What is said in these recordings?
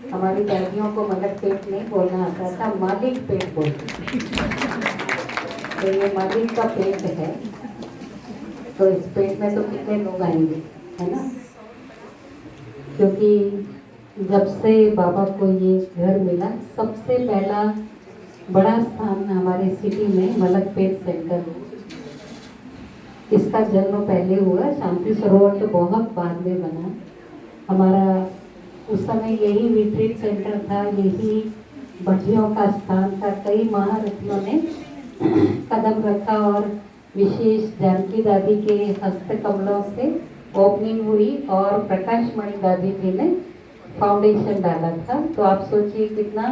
हमारी दादियों को मलक पेट नहीं बोलना आता था, मालिक पेट बोलते थे। तो ये मालिक का पेट है, तो इस पेट में तो कितने लोग आएंगे, है ना। क्योंकि जब से बाबा को ये घर मिला, सबसे पहला बड़ा स्थान हमारे सिटी में मलक पेट सेंटर है। इसका जन्म पहले हुआ, शांति सरोवर तो बहुत बाद में बना। हमारा उस समय यही रिट्रीट सेंटर था, यही भट्टियों का स्थान था। कई महारथियों ने कदम रखा और विशेष जानकी दादी के हस्त कमलों से ओपनिंग हुई और प्रकाश मणि दादी जी ने फाउंडेशन डाला था। तो आप सोचिए कितना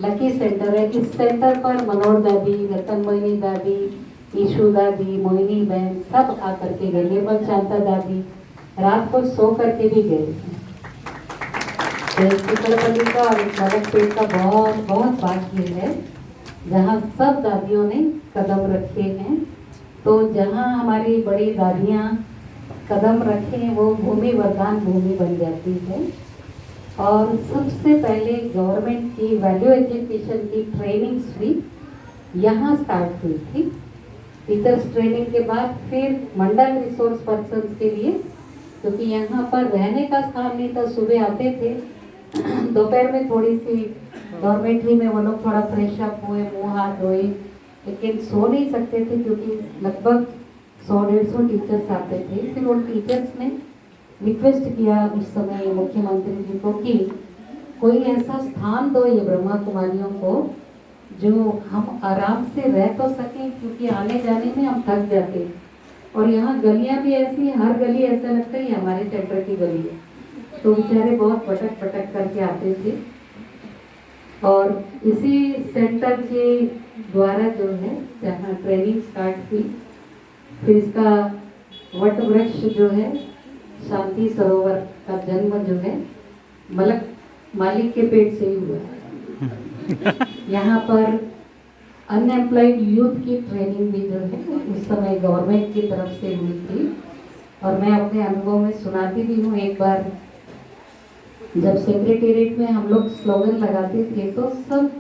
लकी सेंटर है। इस सेंटर पर मनोहर दादी, रतन मोहिनी दादी, ईशु दादी, मोहिनी बहन सब आकर के गए। निर्मल शांता दादी रात को सो करके भी गए। चित्रपति का और मलक पेट का बहुत बहुत भाग्य है, जहाँ सब दादियों ने कदम रखे हैं। तो जहाँ हमारी बड़ी दादियाँ कदम रखें, वो भूमि वरदान भूमि बन जाती है। और सबसे पहले गवर्नमेंट की वैल्यू एजुकेशन की ट्रेनिंग हुई, यहाँ स्टार्ट हुई थी। टीचर्स ट्रेनिंग के बाद फिर मंडल रिसोर्स पर्सन के लिए, क्योंकि यहाँ पर रहने का स्थान नहीं था। सुबह आते थे, दोपहर में थोड़ी सी डॉर्मेट्री में वो लोग थोड़ा फ्रेश अप हुए, मुँह हाथ धोए, लेकिन सो नहीं सकते थे क्योंकि लगभग 100-150 टीचर्स आते थे। फिर उन टीचर्स ने रिक्वेस्ट किया उस समय मुख्यमंत्री जी को कि कोई ऐसा स्थान दो ये ब्रह्मा कुमारियों को जो हम आराम से रह तो सकें, क्योंकि आने जाने में हम थक जाते। और यहाँ गलियाँ भी ऐसी हैं, हर गली ऐसा लगता है ये हमारे सेंटर की गली है। तो बेचारे बहुत पटक पटक करके आते थे। और इसी सेंटर के द्वारा जो है जहाँ ट्रेनिंग स्टार्ट हुई, फिर इसका वट वृक्ष जो है शांति सरोवर का जन्म जो है मलक मालिक के पेट से ही हुआ। यहाँ पर अनएम्प्लॉयड यूथ की ट्रेनिंग भी जो है उस समय गवर्नमेंट की तरफ से हुई थी। और मैं अपने अनुभव में सुनाती भी हूँ। एक बार जब सेक्रेटेरिएट में हम लोग स्लोगन लगाते थे तो सब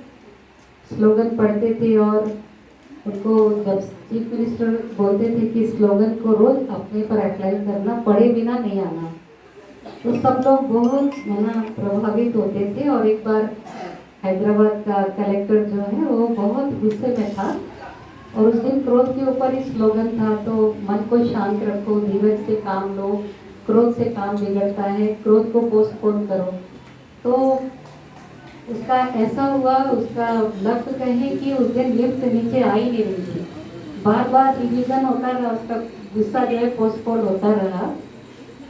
स्लोगन पढ़ते थे, और उनको जब चीफ मिनिस्टर बोलते थे कि स्लोगन को रोज अपने पर अप्लाई करना, पढ़े बिना नहीं आना, तो सब लोग बहुत प्रभावित होते थे। और एक बार हैदराबाद का कलेक्टर जो है वो बहुत गुस्से में था, और उस दिन क्रोध के ऊपर ही स्लोगन था। तो मन को शांत रखो, धीरज से काम लो, क्रोध से काम बिगड़ता है, क्रोध को पोस्टपोन करो। तो उसका ऐसा हुआ, उसका लक्ष्य कहें कि उस दिन लिफ्ट नीचे आ ही नहीं रही थी, बार बार रिविजन होता रहा, उसका गुस्सा जो है पोस्टपोन होता रहा।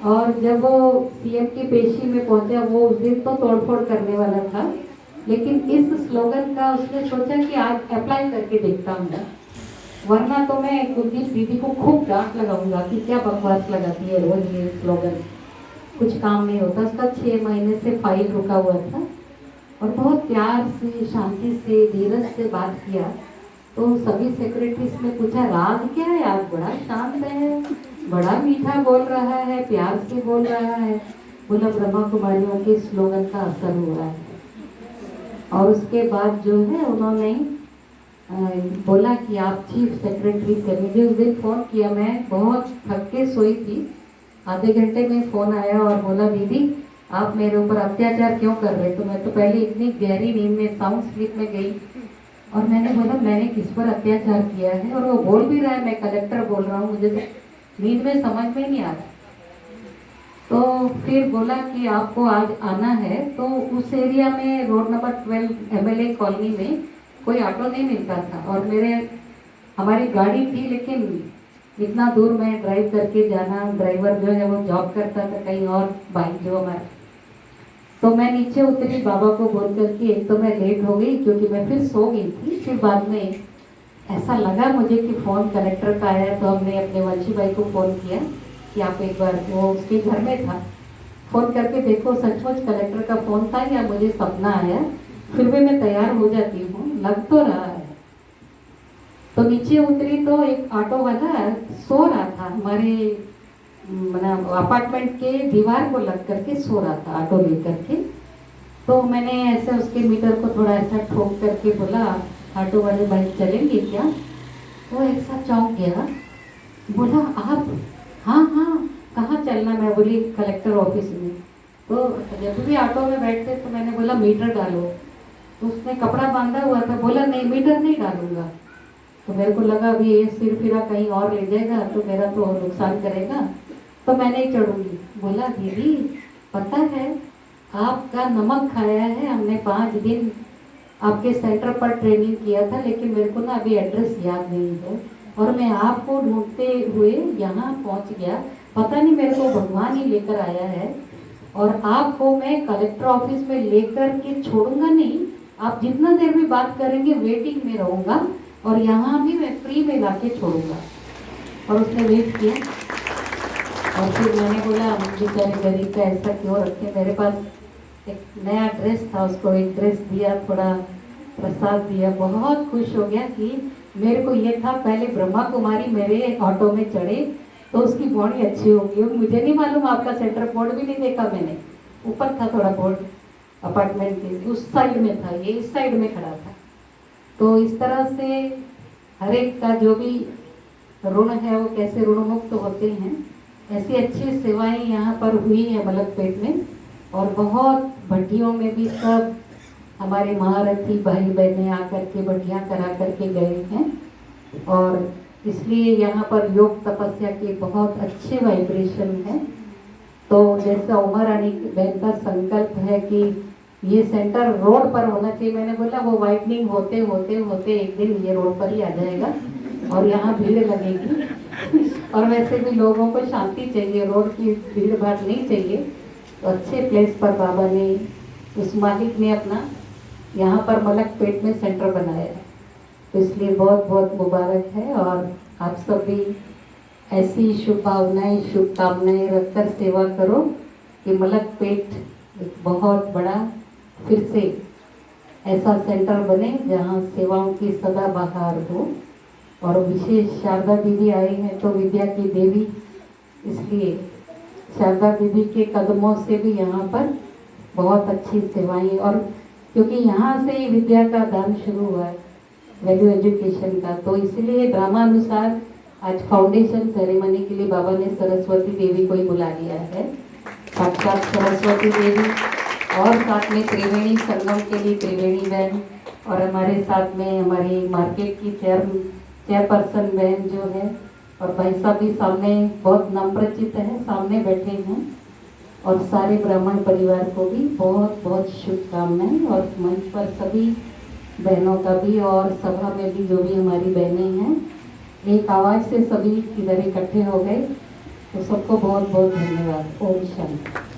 और जब वो सीएम की पेशी में पहुंचा, वो उस दिन तो तोड़फोड़ करने वाला था, लेकिन इस स्लोगन का उसने सोचा कि आज अप्लाई करके देखता हूँ, वरना तो मैं कुलदीप दीदी को खूब डांट लगाऊंगा कि क्या बकवास लगाती है रोज ये स्लोगन, कुछ काम नहीं होता। उसका 6 महीने से फाइल रुका हुआ था, और बहुत प्यार से, शांति से, धीरज से बात किया। तो सभी सेक्रेटरीज ने पूछा राज क्या है, आज बड़ा शांत है, बड़ा मीठा बोल रहा है, प्यार से बोल रहा है। बोला ब्रह्मा कुमारियों के स्लोगन का असर हुआ है। और उसके बाद जो है उन्होंने बोला कि आप चीफ सेक्रेटरी से। मुझे उस दिन फ़ोन किया, मैं बहुत थक के सोई थी, आधे घंटे में फ़ोन आया और बोला दीदी आप मेरे ऊपर अत्याचार क्यों कर रहे। तो मैं तो पहले इतनी गहरी नींद में, साउंड स्लीप में गई, और मैंने बोला मैंने किस पर अत्याचार किया है, और वो बोल भी रहा है मैं कलेक्टर बोल रहा हूँ, मुझे तो नींद में समझ में नहीं आ रहा। तो फिर बोला कि आपको आज आना है। तो उस एरिया में रोड नंबर 12 एमएलए कॉलोनी में कोई ऑटो नहीं मिलता था, और हमारी गाड़ी थी, लेकिन इतना दूर मैं ड्राइव करके जाना, ड्राइवर जो है वो जॉब करता था कहीं और, बाइक जो हमारा। तो मैं नीचे उतरी, बाबा को बोल करके, एक तो मैं लेट हो गई क्योंकि मैं फिर सो गई थी। फिर बाद में ऐसा लगा मुझे कि फ़ोन कलेक्टर का आया, तो हमने अपने वंशी भाई को फ़ोन किया कि आप एक बार, वो उसके घर में था, फ़ोन करके देखो सचमुच कलेक्टर का फ़ोन था या मुझे सपना आया। फिर भी मैं तैयार हो जाती हूँ, लग तो रहा है। तो नीचे उतरी तो एक ऑटो वाला सो रहा था, हमारे अपार्टमेंट के दीवार को लग करके सो रहा था ऑटो लेकर के। तो मैंने ऐसे उसके मीटर को थोड़ा ऐसा ठोक करके बोला, ऑटो वाले भाई चलेंगे क्या? वो एक साथ चौंक गया, बोला आप? हाँ हाँ, कहाँ चलना? मैं बोली कलेक्टर ऑफिस में। तो जब भी ऑटो में बैठते तो मैंने बोला मीटर डालो, तो उसने कपड़ा बांधा हुआ था, बोला नहीं मीटर नहीं डालूंगा। तो मेरे को लगा अभी ये सिर फिरा कहीं और ले जाएगा तो मेरा तो नुकसान करेगा, तो मैं नहीं चढ़ूंगी। बोला दीदी पता है आपका नमक खाया है हमने, 5 दिन आपके सेंटर पर ट्रेनिंग किया था, लेकिन मेरे को ना अभी एड्रेस याद नहीं है और मैं आपको ढूंढते हुए यहाँ पहुँच गया। पता नहीं मेरे को भगवान ही लेकर आया है और आपको मैं कलेक्टर ऑफिस में लेकर के छोड़ूंगा नहीं। आप जितना देर भी बात करेंगे वेटिंग में रहूँगा और यहाँ भी मैं फ्री में लाके छोड़ूंगा। और उसने वेट किया और फिर मैंने बोला बेचारे गरीब का ऐसा क्यों रखे, मेरे पास एक नया ड्रेस था, उसको एक ड्रेस दिया, थोड़ा प्रसाद दिया, बहुत खुश हो गया कि मेरे को ये था पहले ब्रह्मा कुमारी मेरे ऑटो में चढ़े तो उसकी बॉडी अच्छी होगी। मुझे नहीं मालूम, आपका सेंटर बोर्ड भी नहीं देखा मैंने, ऊपर था थोड़ा बोर्ड अपार्टमेंट के उस साइड में था, ये इस साइड में खड़ा था। तो इस तरह से हर एक का जो भी ऋण है वो कैसे ऋण मुक्त होते हैं, ऐसी अच्छी सेवाएं यहाँ पर हुई है मलकपेट में। और बहुत भट्टियों में भी सब हमारे महारथी भाई बहने आकर के भट्टियाँ करा करके गए हैं और इसलिए यहाँ पर योग तपस्या के बहुत अच्छे वाइब्रेशन हैं। तो जैसा उमा रानी बहन का संकल्प है कि ये सेंटर रोड पर होना चाहिए, मैंने बोला वो वाइडनिंग होते होते होते एक दिन ये रोड पर ही आ जाएगा और यहाँ भीड़ लगेगी और वैसे भी लोगों को शांति चाहिए, रोड की भीड़ भाड़ नहीं चाहिए। तो अच्छे प्लेस पर बाबा ने, उस मालिक ने अपना यहाँ पर मलकपेट में सेंटर बनाया है, तो इसलिए बहुत बहुत मुबारक है। और आप सब भी ऐसी शुभ भावनाएं शुभकामनाएं रखकर सेवा करो कि मलकपेट एक बहुत बड़ा फिर से ऐसा सेंटर बने जहाँ सेवाओं की सदा बहार हो। और विशेष शारदा दीदी आई हैं तो विद्या की देवी, इसलिए शारदा दीदी के कदमों से भी यहाँ पर बहुत अच्छी सेवाएं, और क्योंकि यहाँ से ही विद्या का दान शुरू हुआ है, वैल्यू एजुकेशन का, तो इसलिए ड्रामानुसार आज फाउंडेशन सेरेमनी के लिए बाबा ने सरस्वती देवी को ही बुला लिया है, साक्षात सरस्वती देवी, और साथ में त्रिवेणी संगम के लिए त्रिवेणी बहन, और हमारे साथ में हमारी मार्केट की चेयरपर्सन बहन जो है, और भाई साहब भी सामने बहुत नम्रचित है, सामने बैठे हैं, और सारे ब्राह्मण परिवार को भी बहुत बहुत शुभकामनाएं। और मंच पर सभी बहनों का भी और सभा में भी जो भी हमारी बहनें हैं, एक आवाज़ से सभी इधर इकट्ठे हो गए, तो सबको बहुत बहुत धन्यवाद। ओम शांति।